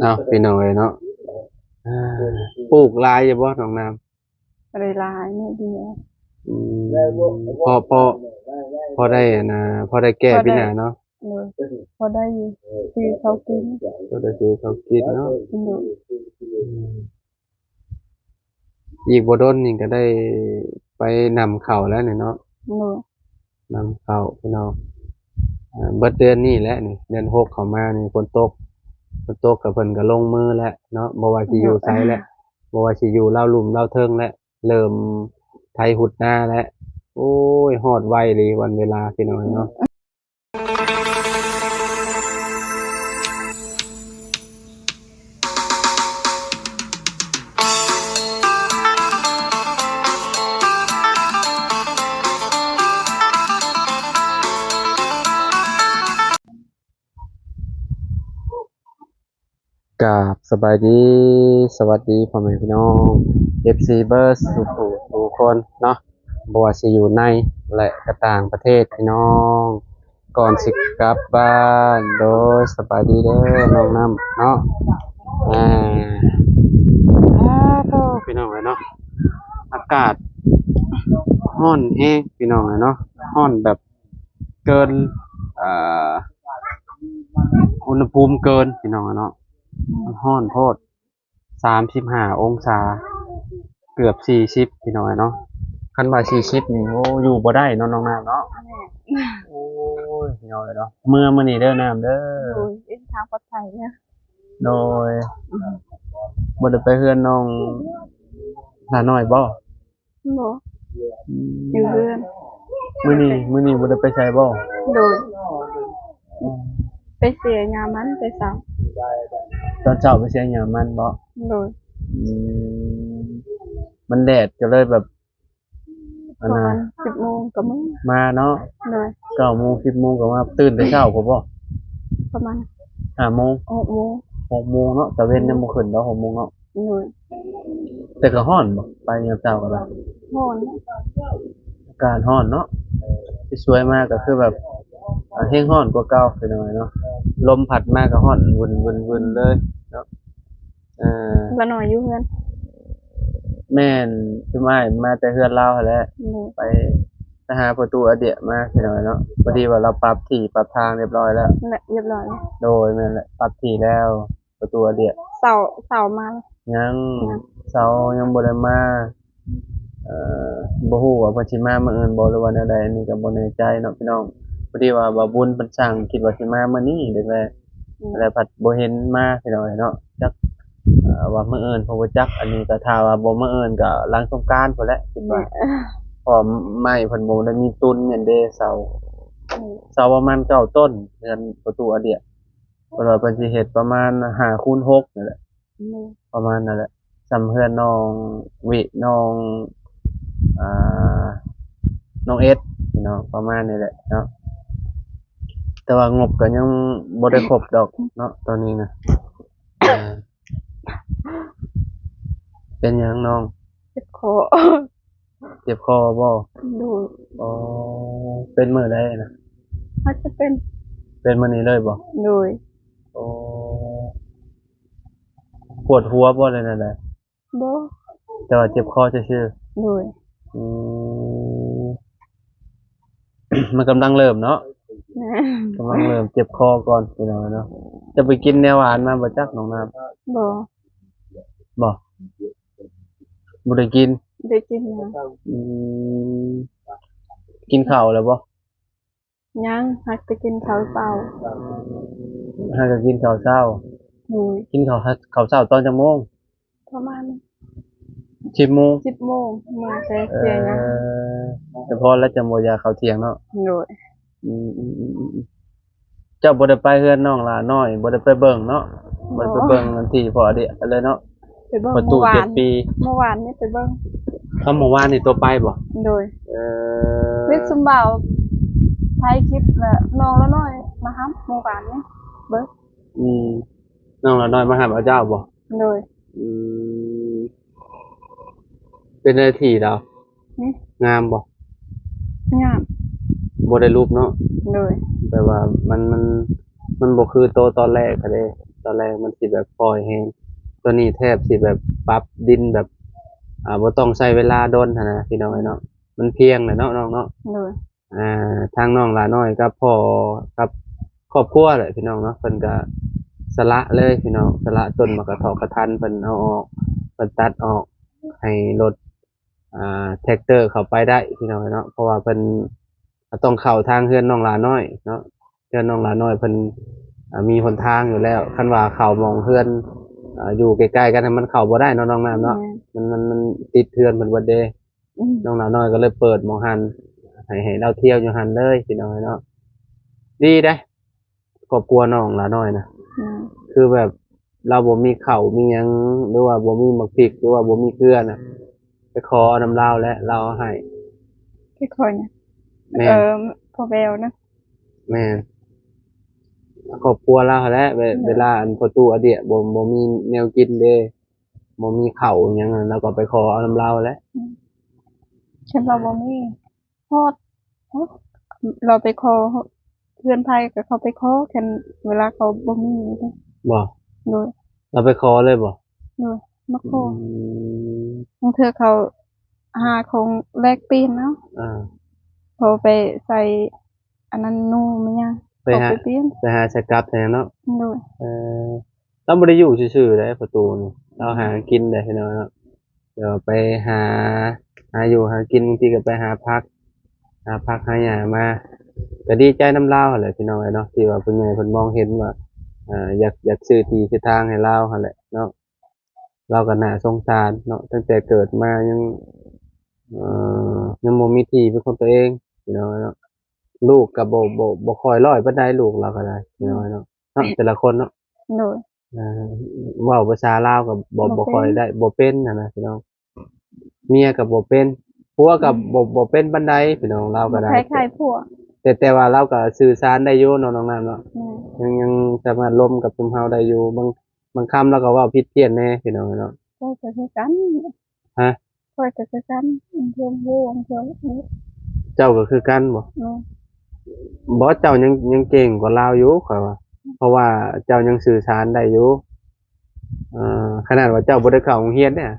เอาพี่น้องเนาะอ่าปลูกหลายอยู่บ่น้องน้อะไรลายเนี่ยเดียวำพอได้นะพอได้แก้พอได้ปัญหาเนาะเลยพอได้อยู่คือเขากินพอได้ซื้อเขาวกินเนาะอยู่อืมอีกบ่โดนนี่ก็ได้ไปนำเข้าวแล้วนี่เนาะอยู่นำเข้าวพี่น้องเบิดเดือนนี้แหละนี่เดือนหกเข้ามานี่ฝนตกกับเพิ่นก็ลงมือแล้วเนาะบ่ว่าสิอยู่ไสแล้วบ่ว่าสิอยู่ลาวลุ่มลาวเทิงแล้วเริ่มไถหุดหน้าแล้วโอ้ยฮอดไวเลยวันเวลาพี่น้องเนาะ กราบสบายดีสวัสดีพ่อแม่พี่น้อง FC เบอร์ทุกคนเนาะบ่ว่าสิอยู่ในและก็ต่างประเทศพี่น้องก่อนสิกลับบ้านโดยสบายดีเด้อน้องน้ำเนาะอ่าโธ่พี่น้องเนาะอากาศร้อนแฮงพี่น้องเนาะร้อนแบบเกินอ่าอุณหภูมิเกินพี่น้องเนาะ ร้อนโพด35 องศาเกือบ40พี่น้อยเนาะคันว่า40นี่โอ้อยู่บ่ได้เนาะน้องน้ำเนาะโอ้ยพี่น้อยเนาะมื้อนี้เด้อน้ำเด้ออยู่เอ็นทางปลอดภัยเนี่ยโดยบ่ได้ไปเฮือนน้องหลาน้อยบ่อยู่อือยู่มเรือนมื้อนี้บ่ได้ไปไสบ่โดยไปเสียงามันไปสาวตอนเช้าไปเสียหยังมันบ่โดยอืมมันแดดก็เลยแบบประมาณ10 โมงกับมึงมาเนาะโดย9 โมง10 โมงก็มาตื่นแต่เช้าพุ่นบ่ประมาณ5 โมง6 โมง6 โมงเนาะแต่เว้นยังบ่ขึ้นดอก6 โมงเนาะโดยแต่ก็ร้อนบ่ไปยามเช้าก็ได้โหนอากาศร้อนเนาะที่สวยมากก็คือแบบแห้งร้อนกว่าเก่าไปหน่อยเนาะลมพัดมาก็ร้อนวนๆๆเลยเนาะเออละหน่อยอยู่เรือนแม่นคืออ้ายมาแต่เฮือนเราหั้นแหละโดยไปหาประตูอาเดียมาพี่น้อยเนาะพอดีว่าเราปรับที่ปรับทางเรียบร้อยแล้วนั่นแหละเรียบร้อยแล้วโดยนั่นแหละปรับที่แล้วประตูอาเดียเสามายังเสายังบ่ได้มาเอ่อบ่ฮู้ว่าเพิ่นสิมามื้ออื่นบ่หรือว่าแนวใดอันนี้ก็บ่แน่ใจเนาะพี่น้องพอดีว่าบ่าวบุญเพิ่นสั่งคิดว่าสิมามื้อนี้เด้แหละแล้วผัดบ่เห็นมาพี่น้องเนาะจักว่ามื้ออื่นเพราะบ่จักอันนี้ก็ถ้าว่าบ่มื้ออื่นก็หลังสงกรานต์พู้นแหละคิดว่าเพราะไม้เพิ่นบ่ได้มีตุนแม่นเด้เสาประมาณ9 ต้นเรือนประตูอาเดียเพิ่นว่าเพิ่นสิเฮ็ดประมาณ5x6นั่นแหละประมาณนั่นแหละสำเฮือนน้องวิน้องอ่าน้องเอสพี่น้องประมาณนี้แหละเนาะแต่ว่างบก็ยังบ่ได้ครบดอกเนาะตอนนี้นะอ่าเป็นหยังน้องเจ็บคอเจ็บคอบ่โดยอ๋อเป็นมื้อใดน่ะอาจจะเป็นเป็นมื้อนี้เลยบ่โดยอ๋อปวดหัวบ่เลยนั่นแหละบ่ แต่ว่าเจ็บคอซื่อโดยๆมมันกำลังเริ่มเนาะนะ กำลังเริ่มเจ็บคอก่อนพี่น้องเนาะจะไปกินแนวหวานมาบ่จักน้องน้ำบ่บ่บ่ได้กินได้กินยังอืมกินข้าวแล้วบ่ยังหักไปกินข้าวเปล่าหาก็กินข้าวเช้าโดยกินข้าวเช้าตอนจักโมงประมาณ10 โมง10 โมงมาแต่เอ่เสียยังอแต่พอแล้วจะบ่อยากข้าวเที่ยงเนาะโดยอืมๆๆเจ้าบ่ได้ไปเฮือนน้องหลาน้อยบ่ได้ไปเบิ่งเนาะบ่ได้ไปเบิ่งอันที่พ่อเดะเลยเนาะไปเบิ่งประตูเมื่อวาน7 ปีนี่ไปเบิ่งเมื่อวานนี่ตัวไปบ่โดยเอ่อวิทย์ซุมบ่าวถ่ายคลิปและน้องละน้อยมาหาเมื่อวานนี่เบิ่งอืมน้องหลาน้อยมาหาพระเจ้าบ่โดยอืมเป็นหน้าที่เรานี่งามบ่งามบ่ได้รูปเนาะโดยแต่ว่ามันบ่คือโตตอนแรกก็เด้ต ตอนแรกมันสิแบบปล่อยแห้งตัวนี้แทบสิแบบปรับดินแบบบ่ต้องใช้เวลาดนหั้นนะพี่น้องเนาะมันเพียงแหละเนาะน้องเนาะ โดย ทางน้องหลาน้อยกับพ่อกับครอบครัวแหละพี่น้องเนาะเพิ่นก็สละเลยพี่น้องสละต้นมะกระเทาะกระทันเพิ่นเอาออกเพิ่นตัดออกให้รถแท็กเตอร์เข้าไปได้พี่น้องเนาะเพราะว่าเพิ่นต้องเข้าทางเฮือนน้องหลาน้อยเนาะเฮือนน้องหลาน้อยเพิ่นมีหนทางอยู่แล้วคันว่าเข้ามองเฮือนอยู่ใกล้ๆกันมันเข้าบ่ได้เนาะน้องน้ำเนาะมันติดเฮือนเพิ่นเบิดเด้น้องหลาน้อยก็เลยเปิดหม้องหันให้เราเที่ยวอยู่หันเลยพี่น้องเนาะดีเด้ครอบครัวน้องหลาน้อยนะคือแบบเราบ่มีข้าวมีหยังหรือว่าบ่มีหมักพริกหรือว่าบ่มีเกลือน่ะไปขอน้ำลาวและเราเอาให้ ที่คนเนี่ย แม่ พอเบลนะ แม่ครอบครัวเราหั่นแหละเวลาอันประตูอเดียบ่มีแนวกินเด้บ่มีข้าวหยังนั้นเราก็ไปขอเอาน้ำลาวแหละ ฉันเราบ่มีฮอดเราไปขอเพื่อนไผก็เขาไปขอกันเวลาเขาบ่มีเด้อ บ่ โดย เราไปขอเลยบ่ โดยมาขอ อืม บางเทื่อเขาหาของแลกปีนเนาะ อ่า พอไปใส่อันนั้นนู่มันยัง ไป เขา หา ไปเปลี่ยน ไปหาสกับแทนเนาะ โดย เราบ่ได้อยู่ซื่อๆเด้ประตูนี่เราหากินได้พี่น้องเนาะเดี๋ยวไปหาอยู่หากินบางทีก็ไปหาพักหาหญ้ามาก็ดีใจน้ำลาวหั่นแหละพี่น้องเนาะที่ว่าเพิ่นใหญ่เพิ่นมองเห็นว่าอยากซื้อที่ซื้อทางให้เราหั่นแหละเนาะเราก็น่าสงสารเนาะตั้งแต่เกิดมายังบ่มีที่เป็นของตัวเองพี่น้องเนาะลูกก็บ่ค่อยร้อยปานใดลูกเราก็ได้พี่น้องเนาะแต่ละคนเนาะ โดย เว้าภาษาลาวก็บ่ค่อยได้บ่เป็นน่ะนะพี่น้องเมียก็บ่เป็นผัวก็บ่เป็นปานใดพี่น้องเราก็ได้ คล้ายๆพวก แต่ว่าเราก็สื่อสารได้อยู่เนาะน้องน้ำเนาะ แม่ ยังสามารถร่วมกับชุมเฮาได้อยู่บางคำเราก็เว้าผิดเพี้ยนแน่พี่น้องเนาะ ก็จะคือกัน ฮะ ก็จะคือกันเพื่อนผู้เพื่อนนี้ เจ้าก็คือกันบ่ เนาะ บ่เจ้ายังเก่งกว่าเราอยู่ข่อยว่าเพราะว่าเจ้ายังสื่อสารได้อยู่ขนาดว่าเจ้าบ่ได้เข้าโรงเรียนเนี่ย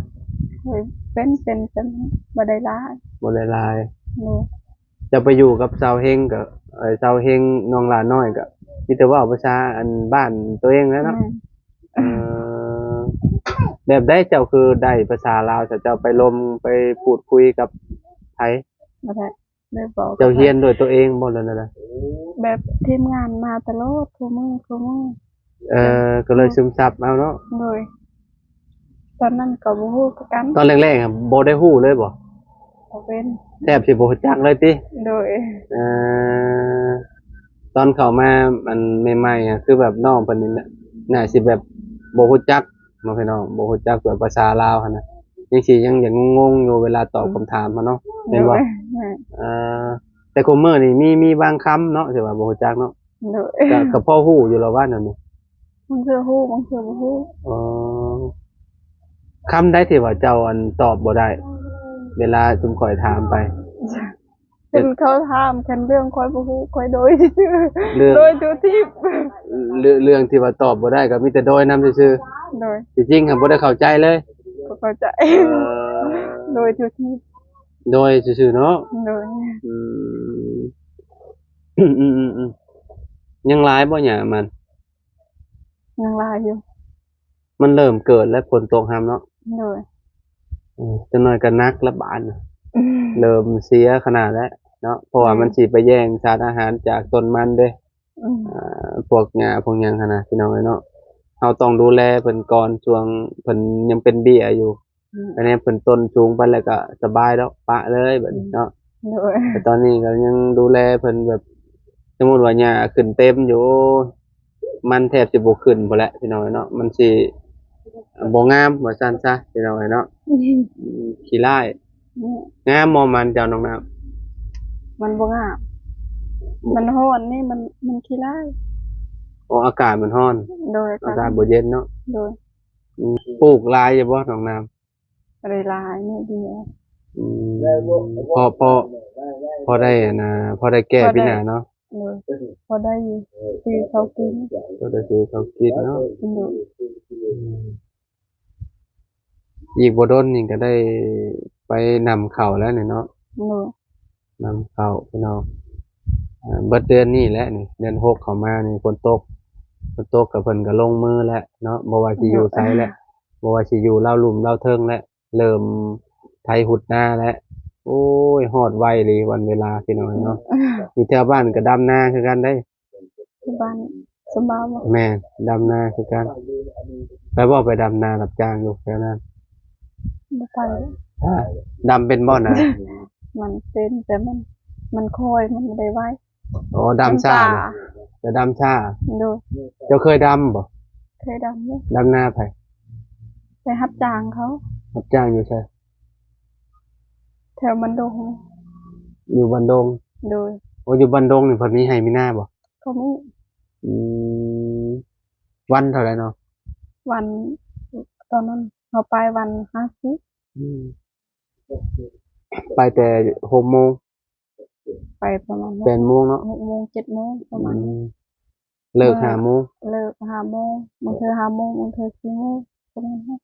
เคยเป็นบ่ได้หลาย บ่ได้หลาย เนาะ จะไปอยู่กับสาวเฮงกับสาวเฮงน้องหลานน้อยก็มีแต่เว่าภาษาอันบ้านตัวเองแล้วเนาะ แม่ เอ่อแบบได้เจ้าคือได้ภาษาลาวแต่เจ้าไปลมไปพูดคุยกับไผ บ่ได้บอก เจ้าเฮียนด้วยตัวเองบ่แล้วนะ แบบทีมงานมาตลอดทุกมื้อ ก็เลยซึมซับเอาเนาะ โดยตอนนั้นก็บ่ฮู้คือกัน ตอนแรกๆอะบ่ได้ฮู้เลยบ่ บ่เป็น แทบสิบ่รู้จักเลยติ โดย เอ่อตอนเข้ามาอันใหม่ๆอะคือแบบน้องเพิ่นนี่น่าสิแบบบ่รู้จักเนาะพี่น้องบ่รู้จักแบบภาษาลาวหั่นน่ะยังสิยังงงๆอยู่เวลาตอบคำถามเนาะแม่นบ่ แม่ เอ่อแต่คุมื้อนี่มีบางคำเนาะที่ว่าบ่รู้จักเนาะ โดย ก็พอฮู้อยู่แล้วว่านั่นนี่ บางเทื่อฮู้บางเทื่อบ่ฮู้ อ๋อคำใดที่ว่าเจ้าอันตอบบ่ได้ เวลาซุมข่อยถามไป เป็นเขาถามกันเรื่องค่อยบ่ฮู้ค่อยโดยซื่อ เรื่อง โดยทุกทิพย์ เรื่องที่ว่าตอบบ่ได้ก็มีแต่โดยนำซื่อ โดย ๆที่จริงก็บ่ได้เข้าใจเลย ก็เข้าใจ โดยทุกทิพย์ โดยซื่อๆเนาะ โดย อืมยังหลายบ่หยังมัน ยังลายอยู่ มันเริ่มเกิดแล้วฝนตกห้ำเนาะ โดย จักหน่อยก็หนักละบาดน่ะเริ่มเสียขนาดแล้วเนาะเพราะว่ามันสิไปแย่งสารอาหารจากต้นมันเด้ พวกหญ้าพวกหยังหั่นน่ะพี่น้องเอ้ยเนาะเฮาต้องดูแลเพิ่นก่อนช่วงเพิ่นยังเป็นเบี้ยอยู่อันนี้เพิ่นต้นสูงไปแล้วก็สบายแล้วปะเลยแบบนี้เนาะ โดย แต่ตอนนี้ก็ยังดูแลเพิ่นแบบสมมุติว่าหญ้าขึ้นเต็มอยู่มันแทบสิบ่ขึ้นพุ่นแหละพี่น้องเอ้ยเนาะมันสิบ่งามว่าซั่นซะพี่น้องเอ้ยเนาะขี้ร้ายงามบ่มันเจ้าน้องน้ำ มันบ่งามมันร้อนนี่มันขี้ร้าย อากาศมันร้อน โดย อากาศบ่เย็นเนาะ โดย ปลูกหลายอยู่บ่น้องน้ำ อะไรลายนี่เดียว พอได้นะพอได้แก้ปัญหาเนาะ เลยพอได้อยู่ซื้อเขากิน ก็ได้ซื้อเขากินเนาะ เลย อีกบ่โดนนี่ก็ได้ไปนำเข้าวแล้วนี่เนาะ เลย นำเข้าวพี่น้องเบิดเดือนนี้แหละนี่เดือน6เข้ามานี่ฝนตกก็เพิ่นก็ลงมือแล้วเนาะบ่ว่าสิอยู่ไสแหละบ่ว่าสิอยู่ลาวลุ่มลาวเทิงแล้วเริ่มไถหุดนาแล้วโอ้ยฮอดไวเลยวันเวลาพี่น้องเนาะอยู่แถวบ้านก็ดำนาคือกันได้ ที่บ้านสบายบ่ แม่ดำนาคือกันไปบ่ไปดำนารับจ้างอยู่แถวนั้น บ่ไป ดำเป็นบ่นะ มันเป็นแต่มันคอยมันไม่ได้ไว้ อ๋อดำซ่าจะดำซ่า เลย เจ้าเคยดำบ่ เคยดำเนี่ย ดำนาไผ ไปรับจ้างเขา รับจ้างอยู่ใช่ แถวมันดง อยู่บันดง เลย โอ้อยู่บันดงนี่เพิ่นมีให้มีหน้าบ่ เขาไม่ อืมวันเท่าไหร่เนาะ วันตอนนั้นเขาไปวัน50อืมไปแต่6 โมง ไปประมาณ 8 โมงเนาะ 6 โมง 7 โมงประมาณ อืมเลิก5 โมง เลิก5 โมงบางเทื่อ5 โมงบางเทื่อ4 โมงประมาณนั้น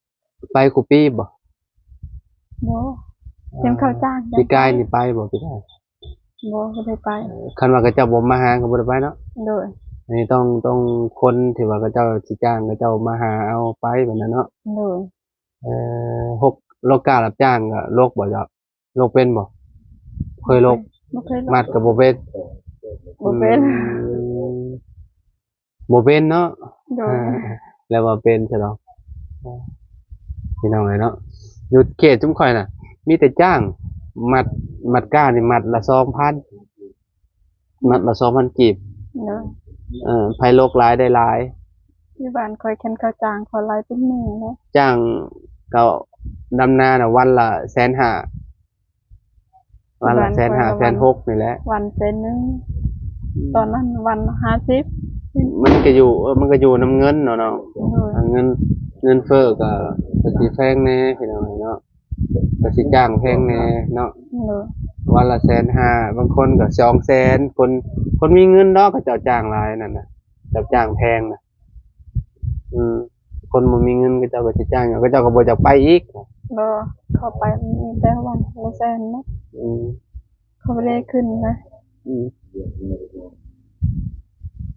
ไปคุปีบ่ บ่เต็มเขาจ้าง ปีกายนี่ไปบ่ปีกาย บ่ได้ไป คันว่าเขาเจ้าบ่มาหาก็บ่ได้ไปเนาะ เลย อันนี้ต้องคนที่ว่าเขาเจ้าสิจ้างเขาเจ้ามาหาเอาไปแบบนั้นเนาะ เลย หกโลการับจ้างก็โลกบ่จ้ะโลกเป็นบ่เคยโลก บ่เคยล มัดก็บ่เป็น บ่เป็น บ่เป็นเนาะ โดย แล้วว่าเป็นใช่เนาะพี่น้องเอ้ยเนาะอยู่เขตชุมข่อยน่ะ มีแต่จ้าง มัดก้านี่มัดละ 2,000 มัดละ 2,000 กีบ เลย ไผโลกหลายได้หลาย ที่บ้านคอยเข็นเขาจ้างขอไล่เป็นหนึ่งแล้ว จ้างก็ดำนาน่ะวันละ150,000วันละ150,000 160,000นี่แหละ วันเป็นหนึ่งตอนนั้นวัน50มันก็อยู่มันก็อยู่น้ำเงินเนาะ เลย เงินเฟ้อก็สิแพงแน่พี่น้องเนาะก็สิจ้างแพงแน่เนาะ เลย วันละ150,000บางคนก็200,000คนมีเงินเนาะก็เจ้าจ้างหลายนั่นน่ะเจ้าจ้างแพงน่ะคนบ่มีเงินก็เจ้าก็สิจ้างก็เจ้าก็บ่อยากไปอีก บ่เข้าไปมีแต่วันละแสนนะ อืม เขาไม่ได้ขึ้นนะ อืม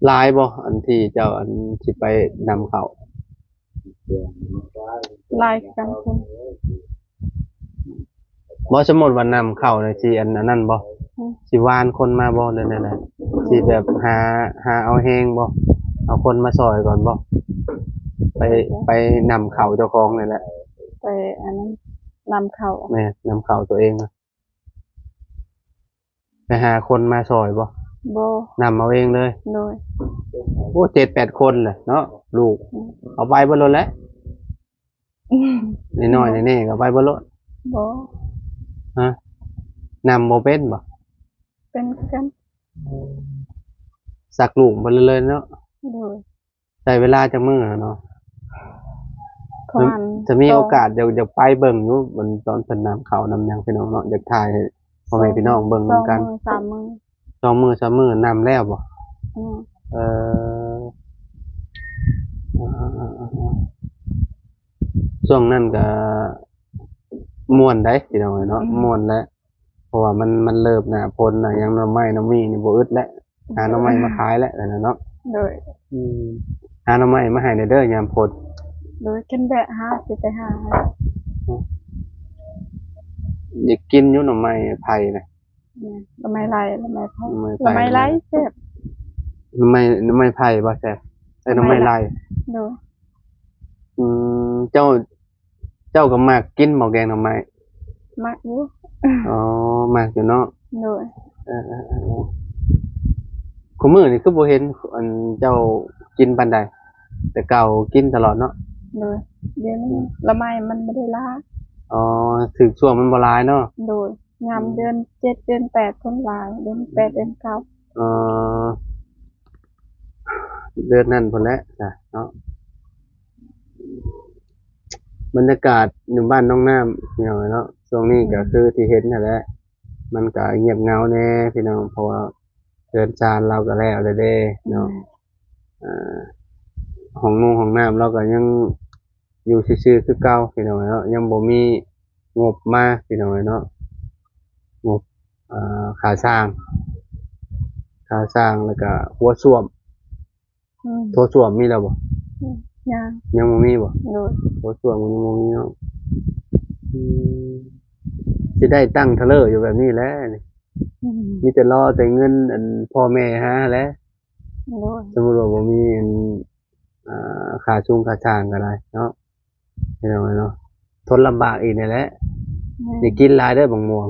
หลายบ่อันที่เจ้าอันสิไปนำเข้า ไล่กันคุณ บ่สมมุติว่านำเข้าน่ะสิอันนั้นบ่สิวานคนมาบ่เลยนั่นน่ะสิแบบหาเอาแฮงบ่เอาคนมาซอยก่อนบ่ไปนำเข้าเจ้าของนี่แหละ ไปอันนั้นนำเขา แม่นำเข้าตัวเองน่ะไปหาคนมาซอยบ่ บ่ นำเอาเองเลย เลย โอ้7-8 คนแหละเนาะลูกเอาไปเบิดโลดแหล้วน้อยๆแน่ๆก็ไปเบิดโลด บ่ ฮะนำบ่เป็นบ่ เป็นกัน สักลูกไปเลยเนาะ เลย ใช้เวลาจักมื้อเนาะ ประมาณ จะมีโอกาสเดี๋ยวไปเบิ่งอยู่บนตอนเพิ่นนำเข้านำหยังพี่น้องเนาะอยากถ่ายให้พ่อแม่พี่น้องเบิ่ง สอง กัน มื้อ3 มื้อ 2 มื้อ3 มื้อนำแล้วบ่ อืม เอ่อช่วงนั้นก็ม่วนได้พี่น้องเนาะม่วนแล้วเพราะว่ามันเริ่มหน้าฝนน่ะหยังหน่อไม้หน่อมีนี่บ่อึดแล้วหาหน่อไม้มาขายแล้วนั่นน่ะเนาะ เลย หาหน่อไม้มาให้เด้อยามฝน เลยกันแบะหาสิไปหา อยากกินอยู่หน่อไม้ไผ่น่ะ เนี่ยละไม้ไล่ละไม้ไผ่ หน่อไม้ ละไม้ไล่แซ่บ หน่อไม้ไผ่บ่แซ่บใส่หน่อไม้ลาย เลย เจ้าก็มักกินหมอแกงหน่อไม้ มักอยู่ อ๋อมักอยู่เนาะ เลย คุมื้อนี่คือบ่เห็นอันเจ้ากินปานใดแต่เก่ากินตลอดเนาะ เลยเดี๋ยวนี้ละไม้มันไม่ได้ลา อ๋อถึงช่วงมันบ่หลายเนาะ โดยงามเดือน7เดือน8คนหลายเดือน8เดือน9 เอ่อเดือนนั้นพุ่นแหละจ้ะเนาะบรรยากาศอยู่บ้านน้องน้ำพี่น้องเนาะช่วงนี้ก็คือที่เห็นนั่นแหละมันก็เงียบเหงาแน่พี่น้องเพราะว่า เดินจานเราก็แล้วเด้เนาะอ่าห้องน้ำเราก็ยังอยู่ซื่อๆคือเก่าพี่น้องเนาะยังบ่มีงบมาพี่น้องเนาะงบค่าสร้างแล้วก็หัวส้วมโถส้วมมีแล้วบ่ ยัง ยังบ่มีบ่ โดย หัวส้วมมันยังบ่มีเนาะอืมสิได้ตั้งเทเลอร์อยู่แบบนี้แหละนี่มีแต่รอแต่เงินอันพ่อแม่หาแหล้ว โดย สมมุติว่าบ่มีอันค่าชุงค่าจ้างก็ได้เนาะพี่น้องเนาะทนลำบากอีกนี่แหละอย่ากินหลายเด้อบักม่วง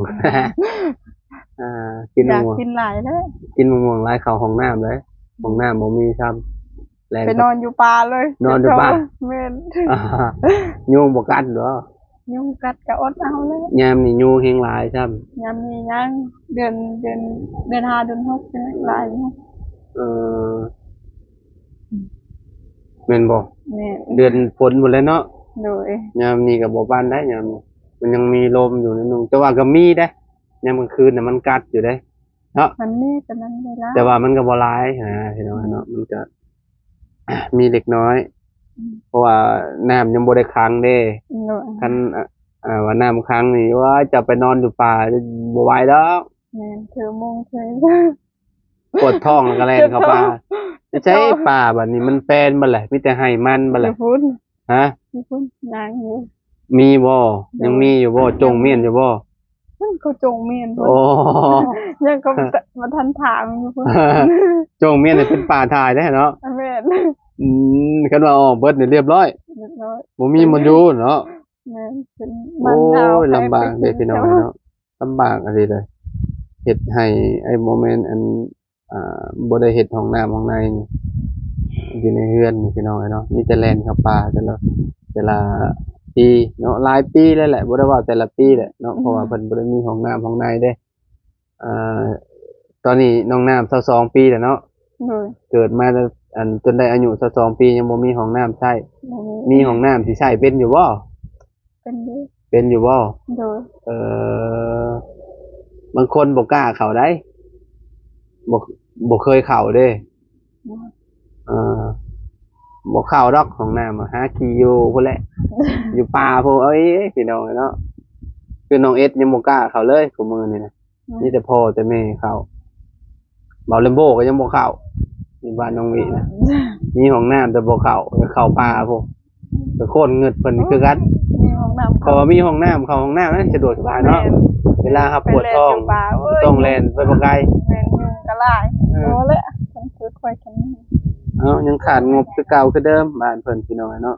กิน อยาก ม่วง กินหลายแล้ว กินมะม่วงหลายเข้าห้องน้ำเลยห้องน้ำบ่มีซ้ำแล่น ไปนอนอยู่ป่าเลย นอนอยู่ป่า แม่น ยุงบ่กัดเหรอ ยุงกัดก็อดเอาแล้ว ยามนี่ยุงแฮงหลายซ้ำ ยามนี้ยังเดือน5เดือน6เป็นหลายอยู่ แม่นบ่ แม่น เดือนฝนหมดแล้วเนาะ โดย ยามนี้ก็บ่ปานใดยามนี้มันยังมีลมอยู่นิดนึงแต่ว่าก็มีเด้ยามกลางคืนน่ะมันกัดอยู่เด้เนาะ มันมีแต่นั้นเวลา แต่ว่ามันก็บ่หลายพี่น้องเนาะมันก็ มีเล็กน้อย เพราะว่าน้ำยังบ่ได้ขังเด้ โดย คันว่าน้ำขังนี่ว่าจะไปนอนอยู่ป่าบ่ไหวดอก แม่นเธอมงเธอ ปวดท้องแล้วก็แล่นเข้าป่าจะใช้ป่าบัดนี้มันแปลนบ่แหละมีแต่ให้มันบ่แหละ พุ่น ฮะ พุ่นนางอยู่ มีบ่ยังมีอยู่บ่จงเมียนอยู่บ่ มันก็จงเมียนพุ่น โอ้ ยังก็มาทันถามอยู่พุ่น จงเมียนนี่เป็นป่าทายได้เนาะ แม่น คันว่าออกเบิดนี่เรียบร้อย เรียบร้อย บ่มีมันอยู่เนาะ แม่นเป็น โอ้ มันาวย ลำบากเด้พี่น้องเนาะลำบากอะไรเลยเฮ็ดให้ไอ้โมเมนต์อันบ่ได้เฮ็ดห้องน้ำห้องในนี่อยู่ในเฮือนนี่พี่น้องเนาะมีแต่แล่นเข้าป่าแต่ละปีเนาะหลายปีแล้วแหละบ่ได้ว่าแต่ละปีแหละเนาะเพราะว่าเพิ่นบ่ได้มีห้องน้ำห้องในเด้อ่าตอนนี้น้องน้ำ22ปีแล้วเนาะ โดย เกิดมาจนได้อายุ22ปียังบ่มีห้องน้ำใช้ บ่มี มีห้องน้ำที่ใช้เป็นอยู่บ่ เป็นเด้อ เป็นอยู่บ่ โดย บางคนบ่กล้าเข้าได้บ่บ่เคยเข้าเด้เออบ่เข้าดอกของน้ำอะหาขี้อยู่พุ่นแหละ อยู่ป่าพุ่นเอ้ยพี่น้องเนาะคือน้องเอสยังบ่กล้าเข้าเลยกูมื้อนี่นะมีแต่พ่อแต่แม่เข้าเบาเลมโบก็ยังบ่เข้าในบ้านน้องวินะมีห้องน้ำแต่บ่เข้าป่าพุ่นแต่โคตรเงิดเพิ่นคือกัน มีห้องน้ำ เพราะว่ามีห้องน้ำเข้าห้องน้ำนั้นสะดวกสบายเนาะเวลาครับปวดท้องต้องแล่นไปบ่ไกล แม่นยุงก็หลายโอ้แหละต้องค่อยๆกันนี่ ยังขาดงบคือเก่าคือเดิมบ้านเพิ่นพี่น้องเนาะ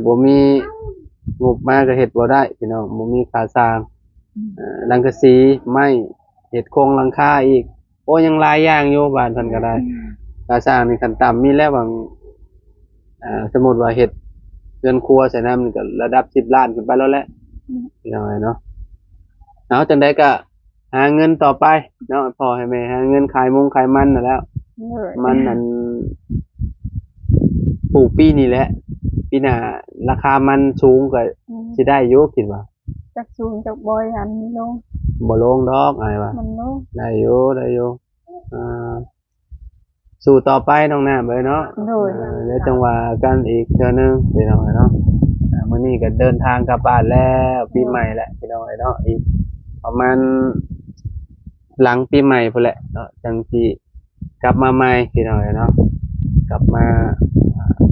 บ่มีงบมาก็เฮ็ดบ่ได้พี่น้องบ่มีค่าสร้างสังกะสีไม้เฮ็ดโครงหลังคาอีกโอ้ยังหลายอย่างอยู่บ้านเพิ่นก็ได้ค่าสร้างนี่ขั้นต่ำมีแล้วบางสมมุติว่าเฮ็ดเรือนครัวใส่น้ำนี่ก็ระดับ10ล้านขึ้นไปแล้วแหละพี่น้องเนาะเอาจังได๋ก็หาเงินต่อไปเนาะพ่อให้แม่หาเงินขายขายมันนั่นแหล้ว มันนั่นปลูกปีนี้แหละปีหน้าราคามันสูงก็สิได้อยู่คิดว่า จากสูงจากบอยอันนี้ลง บ่ลงดอกอะไรวะ มันลง ได้อยู่อ่าสู่ต่อไปน้องน้ำเลยเนาะ โดย เดี๋ยวจังหวะกันอีกเทื่อนึงพี่น้องเนาะมื้อนี้ก็เดินทางกลับบ้านแล้วปีใหม่แหละพี่น้องเนาะอีกประมาณหลังปีใหม่พุ่นแหละเนาะจังสิกลับมาใหม่พี่น้องเนาะกลับมา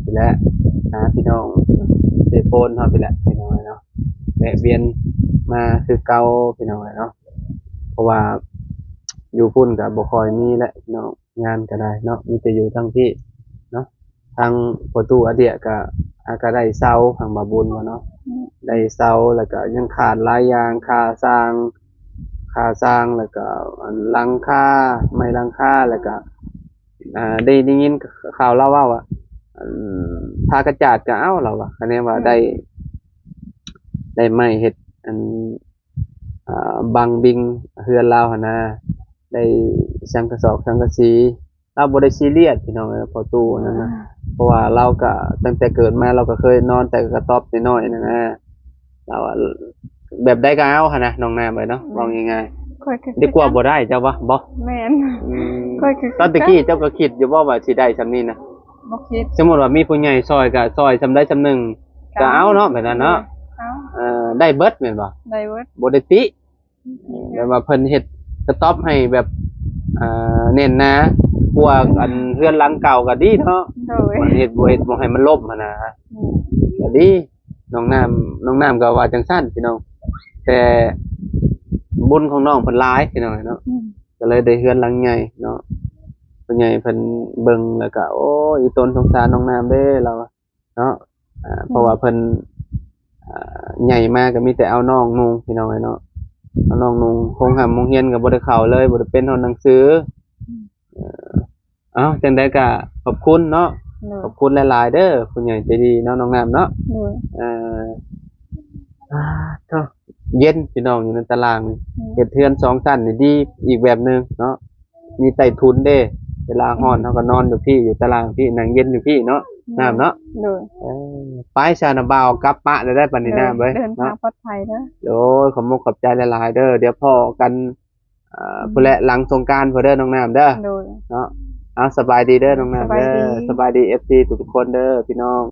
พี่แหละหาพี่น้องเซโฟนเฮาพี่แหละพี่น้องเนาะแวะเวียนมาคือเก่าพี่น้องเนาะเพราะว่าอยู่พุ่นก็บ่ค่อยมีแหละพี่น้องงานก็ได้เนาะมีแต่อยู่ทั้งที่เนาะทางประตูอเดียก็ได้เซาทางบาบุญว่าเนาะได้เซาแล้วก็ยังขาดหลายอย่างค่าสร้างแล้วก็หลังคาไม้หลังคาแล้วก็ได้ยินข่าวเล่าว่าทากระจาดก็เอ้าเราว่าคะแนนว่าได้ไม้เฮ็ดบังบิงเฮือนเราหั่นนะได้สังกะสอกสังกะสีเราบ่ได้ซีเรียสพี่น้องพอตู้นั่นนะเพราะว่าเราก็ตั้งแต่เกิดมาเราก็เคยนอนแต่กระต๊อบน้อยๆนั่นนะเราแบบได้ก็เอาหั่นนะน้องน้ำเอ้ยเนาะว่าง่ายๆ ค่อยคือ ดีกว่าบ่ได้เจ้าบ่บ่ แม่น อืม ค่อยคือ ตอนตะกี้เจ้าก็คิดอยู่บ่ว่าสิได้ซำนี้นะ บ่คิด สมมุติว่ามีผู้ใหญ่ซอยก็ซอยซำใดซำหนึ่งก็เอาเนาะแบบนั้นเนาะ เอา ได้เบิดแม่นบ่ ได้เบิด บ่ได้ติแต่ว่าเพิ่นเฮ็ดสต็อปให้แบบเน้นนะพวกอันเรือนหลังเก่าก็ดีเนาะ โดย มันเฮ็ดบ่ให้มันล่มหั่นนะก็ดีน้องน้ำก็ว่าจังซั่นพี่น้องแต่บุญของน้องเพิ่นหลายพี่น้องเนาะ ก็เลยได้เฮือนหลังใหญ่เนาะเพิ่นใหญ่เพิ่นเบิ่งแล้วก็โอ้ยอีตนสงสารน้องน้ำเด้เราอะเนาะเพราะว่าเพิ่นใหญ่มากก็มีแต่เอาน้องนุงพี่น้องเนาะเอาน้องนุงคงหำโรงเรียนก็บ่ได้เข้าเลยบ่ได้เป็นเฮาหนังสือเอ้าจังได๋ก็ขอบคุณเนาะ โดย ขอบคุณหลายๆเด้อผู้ใหญ่ใจดีเนาะน้องน้ำเนาะ โดย เอ่อเนาะเย็นพี่น้องอยู่ในตารางนี่ เฮ็ดเทือน2ชั้นนี่ดีอีกแบบหนึงเนาะมีใต้ทุนเด้เวลาร้อนเฮาก็นอนอยู่พี่อยู่ตารางพี่นั่งเย็นอยู่พี่เนาะน้ำเนาะ โดย ไปชานาบ่าวกลับปะได้ปานนี้น้ำเว้ย เดินทาง เนาะ ปลอดภัยเด้อ โอ้ยขอบคุณขอบใจหลายๆเด้อเดี๋ยวพอกันพุ่นแหละหลังสงกรานต์พุ่นเด้อน้องน้ำเด้อ โดย เนาะเอาสบายดีเด้อน้องน้ำเด้อสบายดี FC ทุกๆคนเด้อพี่น้อง